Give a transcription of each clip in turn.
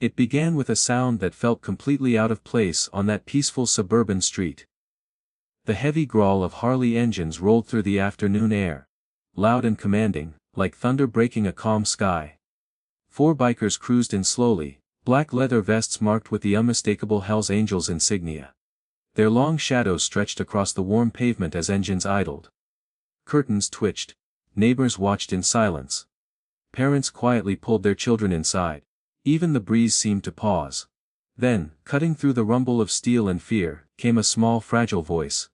It began with a sound that felt completely out of place on that peaceful suburban street. The heavy growl of Harley engines rolled through the afternoon air, loud and commanding, like thunder breaking a calm sky. 4 bikers cruised in slowly, black leather vests marked with the unmistakable Hells Angels insignia. Their long shadows stretched across the warm pavement as engines idled. Curtains twitched. Neighbors watched in silence. Parents quietly pulled their children inside. Even the breeze seemed to pause. Then, cutting through the rumble of steel and fear, came a small fragile voice.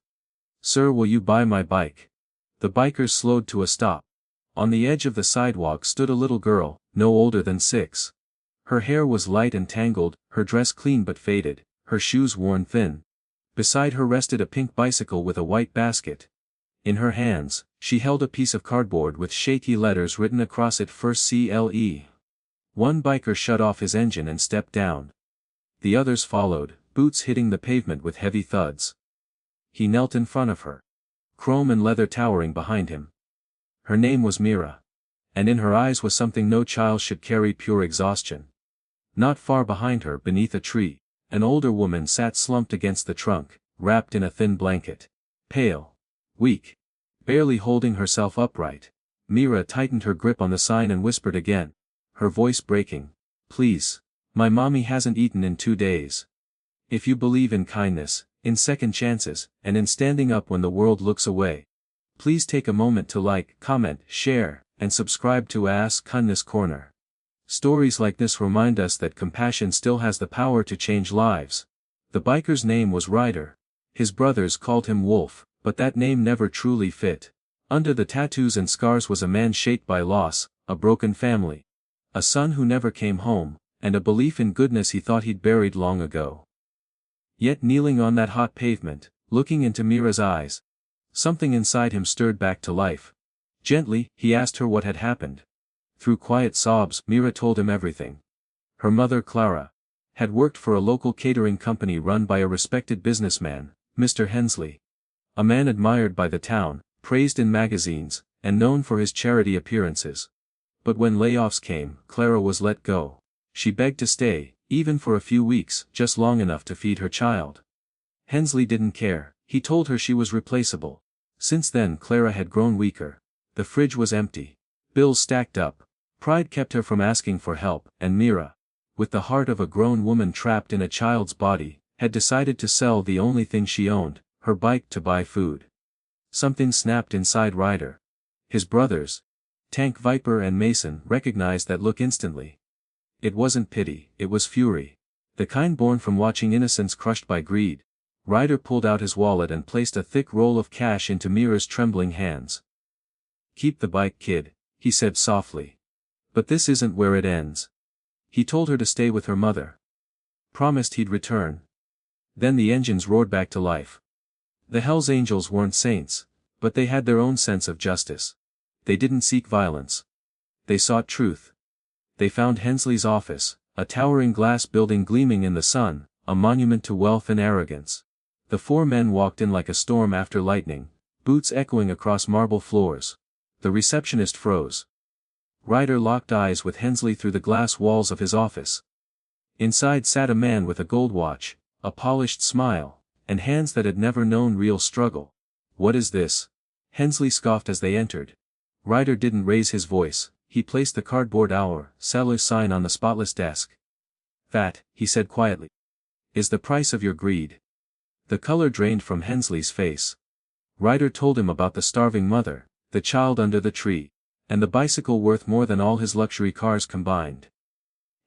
"Sir, will you buy my bike?" The bikers slowed to a stop. On the edge of the sidewalk stood a little girl, no older than 6. Her hair was light and tangled, her dress clean but faded, her shoes worn thin. Beside her rested a pink bicycle with a white basket. In her hands, she held a piece of cardboard with shaky letters written across it, "First CLE." One biker shut off his engine and stepped down. The others followed, boots hitting the pavement with heavy thuds. He knelt in front of her. Chrome and leather towering behind him. Her name was Mira. And in her eyes was something no child should carry: pure exhaustion. Not far behind her, beneath a tree, an older woman sat slumped against the trunk, wrapped in a thin blanket. Pale. Weak. Barely holding herself upright. Mira tightened her grip on the sign and whispered again, her voice breaking, "Please. My mommy hasn't eaten in 2 days. If you believe in kindness, in second chances, and in standing up when the world looks away, please take a moment to like, comment, share, and subscribe to Ask Kindness Corner." Stories like this remind us that compassion still has the power to change lives. The biker's name was Ryder. His brothers called him Wolf, but that name never truly fit. Under the tattoos and scars was a man shaped by loss, a broken family, a son who never came home, and a belief in goodness he thought he'd buried long ago. Yet kneeling on that hot pavement, looking into Mira's eyes, something inside him stirred back to life. Gently, he asked her what had happened. Through quiet sobs, Mira told him everything. Her mother, Clara, had worked for a local catering company run by a respected businessman, Mr. Hensley. A man admired by the town, praised in magazines, and known for his charity appearances. But when layoffs came, Clara was let go. She begged to stay, even for a few weeks, just long enough to feed her child. Hensley didn't care. He told her she was replaceable. Since then Clara had grown weaker. The fridge was empty. Bills stacked up. Pride kept her from asking for help, and Mira, with the heart of a grown woman trapped in a child's body, had decided to sell the only thing she owned, her bike, to buy food. Something snapped inside Ryder. His brothers, Tank, Viper and Mason, recognized that look instantly. It wasn't pity, it was fury. The kind born from watching innocence crushed by greed. Ryder pulled out his wallet and placed a thick roll of cash into Mira's trembling hands. "Keep the bike, kid," he said softly. "But this isn't where it ends." He told her to stay with her mother. Promised he'd return. Then the engines roared back to life. The Hells Angels weren't saints, but they had their own sense of justice. They didn't seek violence. They sought truth. They found Hensley's office, a towering glass building gleaming in the sun, a monument to wealth and arrogance. The 4 men walked in like a storm after lightning, boots echoing across marble floors. The receptionist froze. Ryder locked eyes with Hensley through the glass walls of his office. Inside sat a man with a gold watch, a polished smile, and hands that had never known real struggle. "What is this?" Hensley scoffed as they entered. Ryder didn't raise his voice. He placed the cardboard "Our Seller's" sign on the spotless desk. "That," he said quietly, "is the price of your greed." The color drained from Hensley's face. Ryder told him about the starving mother, the child under the tree, and the bicycle worth more than all his luxury cars combined.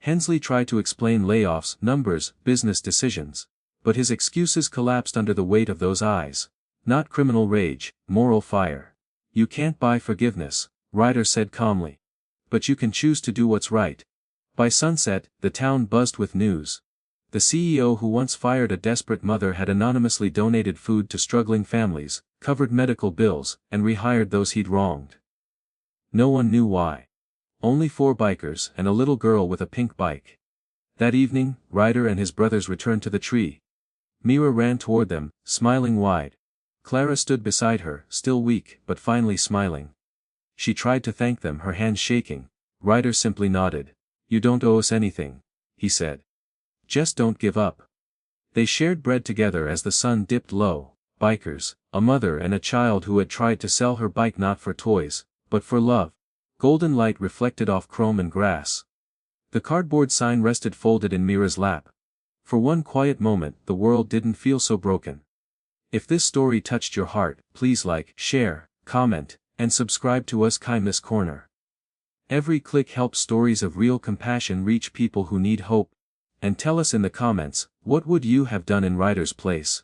Hensley tried to explain layoffs, numbers, business decisions, but his excuses collapsed under the weight of those eyes. Not criminal rage, moral fire. "You can't buy forgiveness," Ryder said calmly. "But you can choose to do what's right." By sunset, the town buzzed with news. The CEO who once fired a desperate mother had anonymously donated food to struggling families, covered medical bills, and rehired those he'd wronged. No one knew why. Only 4 bikers and a little girl with a pink bike. That evening, Ryder and his brothers returned to the tree. Mira ran toward them, smiling wide. Clara stood beside her, still weak, but finally smiling. She tried to thank them, her hands shaking. Ryder simply nodded. "You don't owe us anything," he said. Just don't give up. They shared bread together as the sun dipped low, bikers, a mother and a child who had tried to sell her bike not for toys, but for love. Golden light reflected off chrome and grass. The cardboard sign rested folded in Mira's lap. For one quiet moment the world didn't feel so broken. If this story touched your heart, please like, share, comment, and subscribe to us Kindness Corner. Every click helps stories of real compassion reach people who need hope. And tell us in the comments, what would you have done in Ryder's place?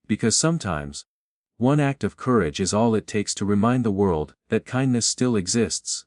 Because sometimes, one act of courage is all it takes to remind the world that kindness still exists.